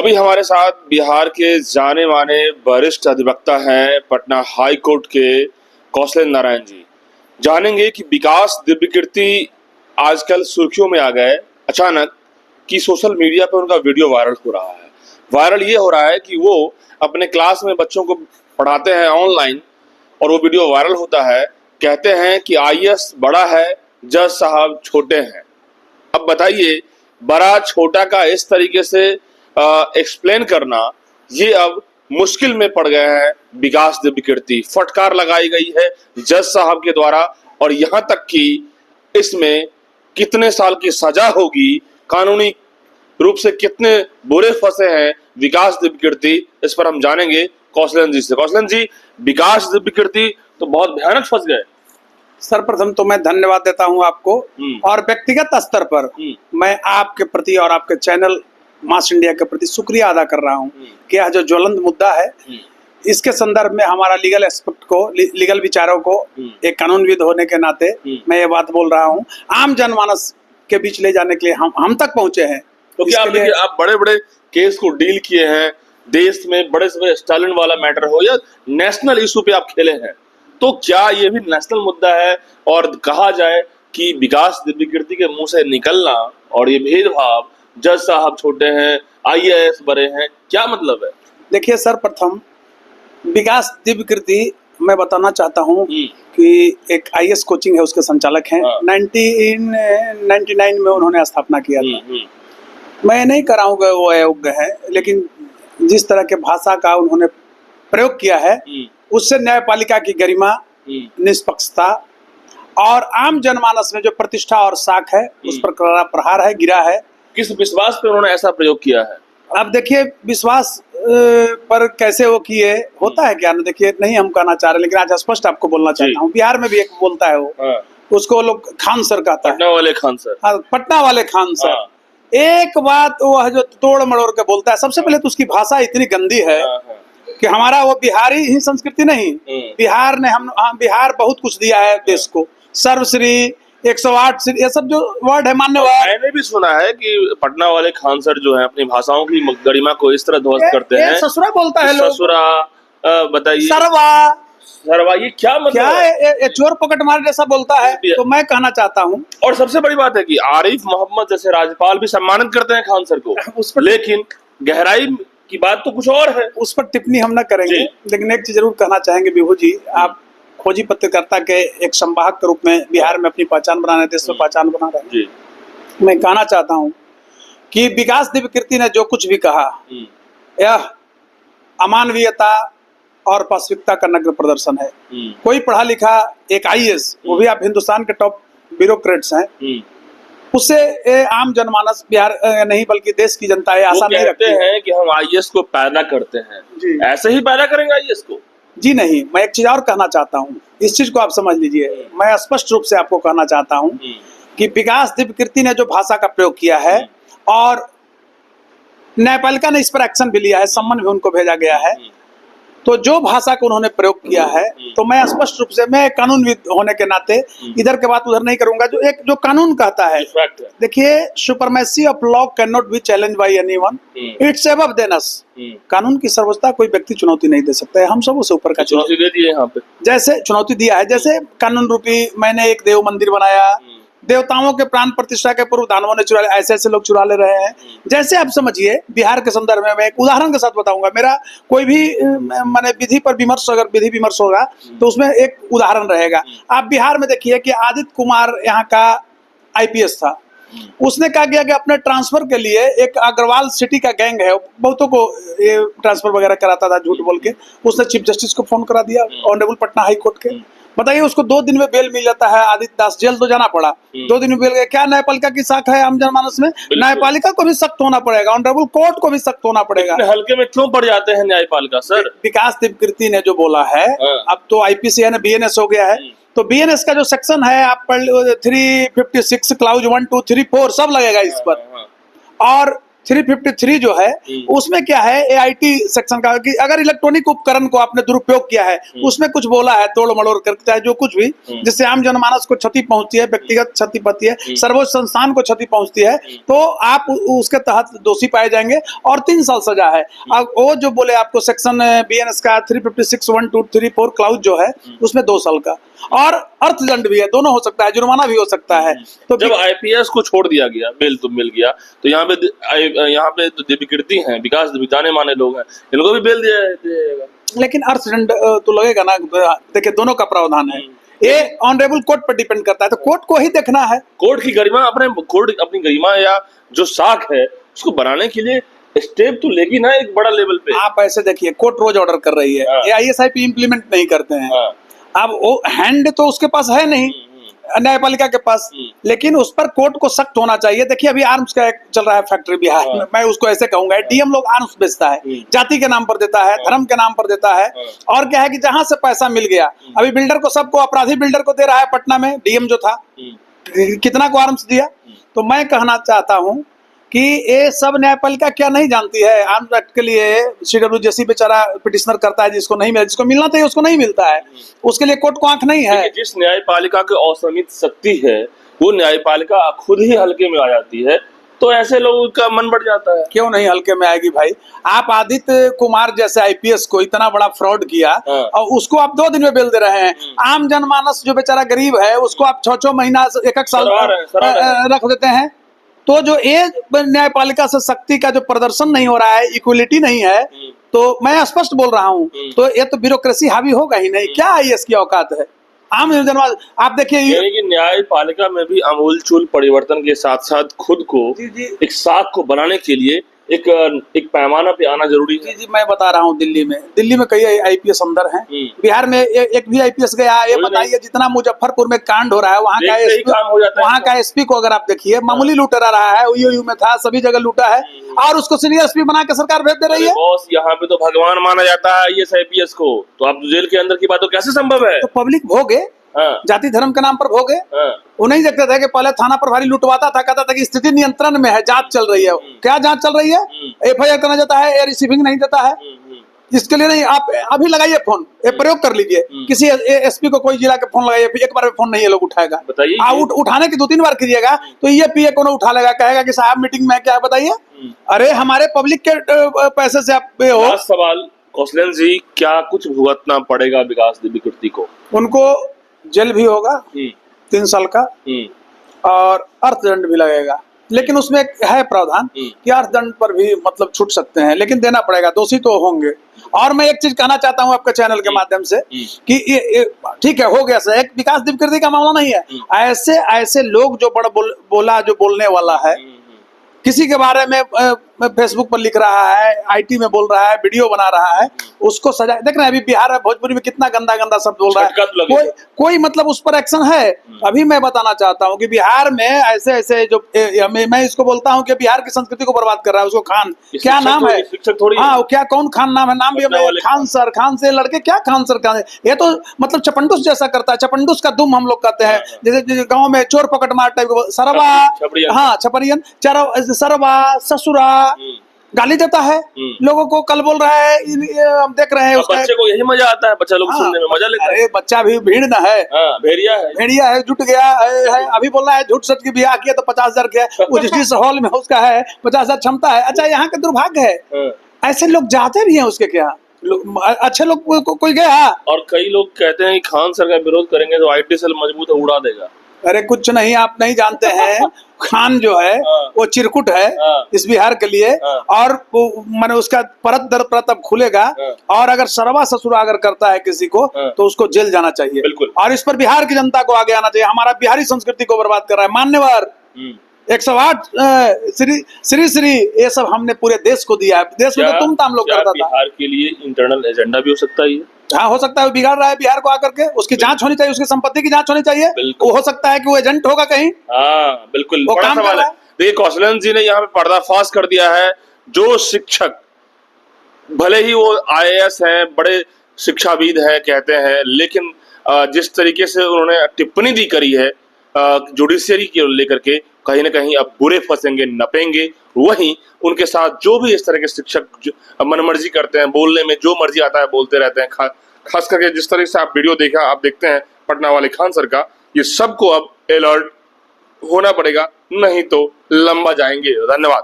अभी हमारे साथ बिहार के जाने माने वरिष्ठ अधिवक्ता हैं पटना हाई कोर्ट के कौशलेंद्र नारायण जी। जानेंगे कि विकास दिव्यकीर्ति आजकल सुर्खियों में आ गए अचानक कि सोशल मीडिया पर उनका वीडियो वायरल हो रहा है। वायरल ये हो रहा है कि वो अपने क्लास में बच्चों को पढ़ाते हैं ऑनलाइन और वो वीडियो वायरल होता है। कहते हैं कि आईएएस बड़ा है, जज साहब छोटे हैं। अब बताइए, बड़ा छोटा का इस तरीके से एक्सप्लेन करना ये अब मुश्किल में पड़ गए हैं विकास दिव्यकीर्ति। फटकार लगाई गई है जज साहब के द्वारा और यहाँ तक कि इसमें कितने साल की सजा होगी, कानूनी रूप से कितने बुरे फंसे हैं विकास दिव्यकीर्ति, इस पर हम जानेंगे कौशलेंद्र जी से। कौशलेंद्र जी, विकास दिव्यकीर्ति तो बहुत भयानक फंस गए। सर्वप्रथम तो मैं धन्यवाद देता हूं आपको और व्यक्तिगत स्तर पर मैं आपके प्रति और आपके चैनल मास इंडिया के प्रति शुक्रिया अदा कर रहा हूं कि यह जो ज्वलंत मुद्दा है इसके संदर्भ में हमारा लीगल एक्सपर्ट को, लीगल विचारों को, एक कानूनविद होने के नाते मैं ये बात बोल रहा हूं। आम जनमानस के बीच ले जाने के लिए हम तक पहुंचे हैं। तो क्या आप बड़े बड़े केस को डील किए हैं, देश में बड़े से बड़े स्टालिन वाला मैटर हो या नेशनल इशू पे आप खेले हैं, तो क्या ये भी नेशनल मुद्दा है? और कहा जाए कि विकास दिव्यकीर्ति के मुंह से निकलना और ये भेदभाव, जज साहब छोटे हैं, आईएएस बड़े हैं, क्या मतलब है? देखिए, सर्वप्रथम विकास दिव्यकीर्ति मैं बताना चाहता हूं कि एक आईएएस कोचिंग है, उसके संचालक हैं। 1999 में उन्होंने स्थापना किया था। मैं नहीं कराऊंगा वो अयोग्य है, लेकिन जिस तरह के भाषा का उन्होंने प्रयोग किया है उससे न्यायपालिका की गरिमा, निष्पक्षता और आम जनमानस में जो प्रतिष्ठा और साख है उस पर करारा प्रहार है, गिरा है। किस विश्वास पर उन्होंने ऐसा प्रयोग किया है? अब देखिए, विश्वास पर कैसे वो किए होता है क्या ना, देखिए नहीं हम कहना चाह रहे, लेकिन आज स्पष्ट आपको बोलना चाहता हूँ। बिहार में भी एक बोलता है वो, उसको लोग खान सर कहता है, पटना वाले खान सर। हाँ, पटना वाले खान सर। एक बात वो है जो तोड़ मड़ोड़ के बोलता है। सबसे पहले तो उसकी भाषा इतनी गंदी है कि हमारा वो बिहारी ही संस्कृति नहीं, बिहार ने बिहार बहुत कुछ दिया है देश को। सर्वश्री, 108 ये सब जो वर्ड है मान्यवर। मैंने भी सुना है कि पटना वाले खान सर जो है अपनी भाषाओं की गरिमा को इस तरह ध्वस्त करते हैं। ससुरा बोलता है लोग, ससुरा, बताइए, सरवा, ये क्या मतलब क्या ये चोर पकड़ मार जैसा बोलता है। तो मैं कहना चाहता हूँ, और सबसे बड़ी बात है कि आरिफ मोहम्मद जैसे राज्यपाल भी सम्मानित करते हैं खान सर को उस पर, लेकिन गहराई की बात तो कुछ और है। उस पर टिप्पणी हम न करेंगे, लेकिन एक चीज जरूर कहना चाहेंगे विभू जी, आप खोजी पत्रकारिता के एक संवाहक के रूप में बिहार में अपनी पहचान बना रहे, देश में पहचान बना रहे हैं। मैं कहना चाहता हूँ कि विकास दिव्यकीर्ति ने जो कुछ भी कहा यह अमानवीयता और पाशविकता का नग्न प्रदर्शन है। कोई पढ़ा लिखा एक आईएएस, वो भी आप हिंदुस्तान के टॉप ब्यूरोक्रेट्स हैं, उससे आम जनमानस बिहार नहीं बल्कि देश की जनता है आशा नहीं रखते हैं कि हम आईएएस को पैदा करते हैं, ऐसे ही पैदा करेंगे आईएएस को? जी नहीं, मैं एक चीज और कहना चाहता हूँ, इस चीज को आप समझ लीजिए। मैं स्पष्ट रूप से आपको कहना चाहता हूँ कि विकास दिव्यकीर्ति ने जो भाषा का प्रयोग किया है और न्यायपालिका ने इस पर एक्शन भी लिया है, सम्मन भी उनको भेजा गया है, तो जो भाषा को उन्होंने प्रयोग किया है, तो मैं स्पष्ट रूप से, मैं कानूनविद होने के नाते इधर के बात उधर नहीं करूंगा। जो कानून कहता है, देखिए, supremacy of law can not be challenge by anyone, it's above than us. कानून की सर्वोच्चता कोई व्यक्ति चुनौती नहीं दे सकता है, हम सब उससे ऊपर का चुनौती दे दी है यहाँ पे। जैसे चुनौती दिया है, जैसे कानून रूपी मैंने एक देव मंदिर बनाया, देवताओं के प्राण प्रतिष्ठा के पूर्व दानवों ने चुरा, ऐसे लोग चुरा ले रहे हैं। जैसे आप समझिए, बिहार के संदर्भ में मैं एक उदाहरण के साथ बताऊंगा। मेरा कोई भी मैंने विधि पर विमर्श, अगर विधि विमर्श होगा तो उसमें एक उदाहरण रहेगा। आप बिहार में देखिए कि आदित्य कुमार यहाँ का आईपीएस था, उसने क्या किया कि अपने ट्रांसफर के लिए एक अग्रवाल सिटी का गैंग है, बहुतों को ये ट्रांसफर वगैरह कराता था झूठ बोल के, उसने चीफ जस्टिस को फोन करा दिया, ऑनरेबल पटना हाई कोर्ट के। बताइए, उसको 2 दिन में बेल मिल जाता है। आदित्य दास जेल तो जाना पड़ा, 2 दिन में बेल गया। क्या न्यायपालिका की साख है आम जनमानस में? न्यायपालिका को भी सख्त होना पड़ेगा, ऑनरेबल कोर्ट को भी सख्त होना पड़ेगा। हल्के में क्यों पड़ जाते हैं न्यायपालिका सर? विकास दिव्यकीर्ति ने जो बोला है, अब तो आईपीसी है, बीएनएस हो गया है, तो बीएनएस का जो सेक्शन है आप पढ़ 356 क्लाउज 1 2 3 4 सब लगेगा इस पर। और 353 जो है उसमें क्या है, AIT सेक्शन का, कि अगर इलेक्ट्रॉनिक उपकरण को आपने दुरुपयोग किया है, उसमें कुछ बोला है तोड़ मड़ोड़ कर, चाहे जो कुछ भी, जिससे आम जनमानस को क्षति पहुंचती है, व्यक्तिगत क्षति पहुंचती है, सर्वोच्च संस्थान को क्षति पहुंचती है, तो आप उसके तहत दोषी पाए जाएंगे और 3 साल सजा है। अब वो जो बोले आपको सेक्शन BNS का 356 1 2 3 4 क्लाउज जो है उसमें 2 साल का, और अर्थदंड भी है, दोनों हो सकता है, जुर्माना भी हो सकता है। तो जब IPS को छोड़ दिया गया, बेल तो मिल गया, तो यहाँ पे तो दिव्यकीर्ति हैं, विकास जाने माने लोग हैं, इनको भी बेल दिया जाएगा। लेकिन अर्थदंड तो लगेगा ना, देखिए दोनों का प्रावधान है, ये ऑनरेबल कोर्ट पर डिपेंड करता है, तो कोर्ट को ही देखना है। कोर्ट की गरिमा, अपनी गरिमा या जो साख है उसको बनाने के लिए स्टेप तो लेगी ना एक बड़ा लेवल पे। आप ऐसे देखिए, कोर्ट रोज ऑर्डर कर रही है, ये ISIP इम्प्लीमेंट नहीं करते हैं। अब वो हैंड तो उसके पास है नहीं, न्यायपालिका के पास, लेकिन उस पर कोर्ट को सख्त होना चाहिए। देखिए अभी आर्म्स का एक चल रहा है फैक्ट्री बिहार में, मैं उसको ऐसे कहूंगा, DM लोग आर्म्स बेचता है, जाति के नाम पर देता है, धर्म के नाम पर देता है, और क्या है कि जहां से पैसा मिल गया, अभी बिल्डर को, सबको, अपराधी बिल्डर को दे रहा है। पटना में DM जो था, कितना को आर्म्स दिया। तो मैं कहना चाहता हूं कि ये सब न्यायपालिका क्या नहीं जानती है, आर्म्स एक्ट के लिए CWJC बेचारा पिटिशनर करता है, जिसको नहीं मिला, जिसको मिलना चाहिए उसको नहीं मिलता है, उसके लिए कोर्ट को आंख नहीं है। जिस न्यायपालिका की असीमित शक्ति है, वो न्यायपालिका खुद ही हल्के में आ जाती है, तो ऐसे लोगों का मन बढ़ जाता है। क्यों नहीं हल्के में आएगी भाई? आप आदित्य कुमार जैसे IPS को इतना बड़ा फ्रॉड किया, और उसको आप 2 दिन में बेल दे रहे हैं। आम जनमानस जो बेचारा गरीब है, उसको आप 6-6 महीना, 1-1 साल रख देते हैं। तो जो ये न्यायपालिका से शक्ति का जो प्रदर्शन नहीं हो रहा है, इक्वलिटी नहीं है, तो मैं स्पष्ट बोल रहा हूँ, तो ये तो ब्यूरोक्रेसी हावी होगा ही नहीं। क्या IAS की औकात है? आम जनमानस आप देखिए, यानी कि न्यायपालिका में भी आमूलचूल परिवर्तन के साथ साथ खुद को एक साख को बनाने के लिए एक पैमाना पे आना जरूरी है। जी मैं बता रहा हूँ, दिल्ली में कई IPS अंदर हैं, बिहार में एक भी IPS गया। ये बताइए, जितना मुजफ्फरपुर में कांड हो रहा है, वहाँ का SP को अगर आप देखिए, मामूली लूटेरा रहा है, UU में था, सभी जगह लूटा है, और उसको सीनियर SP बना के सरकार भेज दे रही है। बॉस, यहाँ पे तो भगवान माना जाता है IAS IPS को, तो आप जेल के अंदर की बात कैसे संभव है? तो पब्लिक भोगे, जाति धर्म के नाम पर भोगे। वो नहीं देखते थे कि पहले थाना प्रभारी लुटवाता था, कहता था कि स्थिति नियंत्रण में है, जांच चल रही है। क्या जांच चल रही है? FIR करना जाता है, या रिसीविंग नहीं देता है। इसके लिए नहीं, आप अभी लगाइए फोन, ये प्रयोग कर लीजिए, किसी SP को कोई जिला के फोन लगाइए, एक बार में फोन नहीं ये लोग उठाएगा। बताइए, उठाने की 2-3 बार कीजिएगा तो ये PA को उठा लेगा, कहेगा कि साहब मीटिंग में क्या है बताइए। अरे हमारे पब्लिक के पैसे से आप हो। सवाल, कौशलेंद्र जी, क्या कुछ भुगतना पड़ेगा विकास दिव्यकीर्ति को? उनको जेल भी होगा 3 साल का, और अर्थदंड भी लगेगा, लेकिन उसमें एक है प्रावधान कि अर्थदंड पर भी मतलब छूट सकते हैं, लेकिन देना पड़ेगा, दोषी तो होंगे। और मैं एक चीज कहना चाहता हूं आपके चैनल के माध्यम से कि ये ठीक है, हो गया सर, एक विकास दिव्यकीर्ति का मामला नहीं है। ऐसे लोग जो बड़ा जो बोलने वाला है, किसी के बारे में फेसबुक पर लिख रहा है, IT में बोल रहा है, वीडियो बना रहा है, उसको सजा। देख रहे हैं अभी बिहार भोजपुरी में कितना गंदा शब्द बोल रहा है, कोई मतलब उस पर एक्शन है? अभी मैं बताना चाहता हूं कि बिहार में ऐसे जो मैं इसको बोलता हूं कि बिहार की संस्कृति को बर्बाद कर रहा है, उसको खान, क्या नाम है? हाँ, क्या कौन खान नाम है? नाम भी खान से लड़के, क्या खान सर, ये तो मतलब चपंडुस जैसा करता है, चपंडुस का दुम हम लोग कहते हैं, जैसे गाँव में चोर पकड़ मार टाइप, सरवा, हाँ छपरियन, सरवा, ससुरा, गाली देता है लोगों को। कल बोल रहा है, हम देख रहे हैं, बच्चे को यही मजा आता है, बच्चा लोग सुनने में मजा लेता है। अरे बच्चा भी भीड़ ना है, भेड़िया है, जुट गया है। अभी बोल रहा है झूठ सच की ब्याह किया तो 50,000 किया, जिस हॉल में उसका है 50,000 क्षमता है। अच्छा, यहाँ का दुर्भाग्य है, ऐसे लोग जाते भी हैं उसके क्या, अच्छे लोग कोई गया। और कई लोग कहते हैं कि खान सर का विरोध करेंगे तो IT सेल मजबूत है, उड़ा देगा। अरे कुछ नहीं, आप नहीं जानते हैं, खान जो है वो चिरकुट है इस बिहार के लिए, और मैंने उसका परत दर परत अब खुलेगा, और अगर सरवा ससुरा अगर करता है किसी को तो उसको जेल जाना चाहिए। और इस पर बिहार की जनता को आगे आना चाहिए, हमारा बिहारी संस्कृति को बर्बाद कर रहा है। मान्यवर 108 श्री ये सब हमने पूरे देश को दिया है। देश में तो तुम ताम लोग करता था। बिहार के लिए इंटरनल एजेंडा भी हो सकता है? हाँ, हो सकता है, वो बिगाड़ रहा है बिहार को आकर के, उसकी जांच होनी चाहिए, उसकी संपत्ति की जांच होनी चाहिए। वो हो सकता है कि वो एजेंट होगा कहीं। हाँ बिल्कुल, वो काम कर रहा है। देखिए कौशलेंद्र जी ने यहाँ पे पर्दाफाश कर दिया है, जो शिक्षक भले ही वो IAS हैं, बड़े शिक्षाविद हैं कहते हैं, लेकिन जिस तरीके से उन्होंने टिप्पणी दी करी है, जुडिशियरी को लेकर के कहीं ना कहीं अब बुरे फंसेंगे, नपेंगे। वहीं उनके साथ जो भी इस तरह के शिक्षक मनमर्जी करते हैं, बोलने में जो मर्जी आता है बोलते रहते हैं, खास करके जिस तरह से आप वीडियो देखा, आप देखते हैं पटना वाले खान सर का, ये सबको अब अलर्ट होना पड़ेगा, नहीं तो लंबा जाएंगे। धन्यवाद।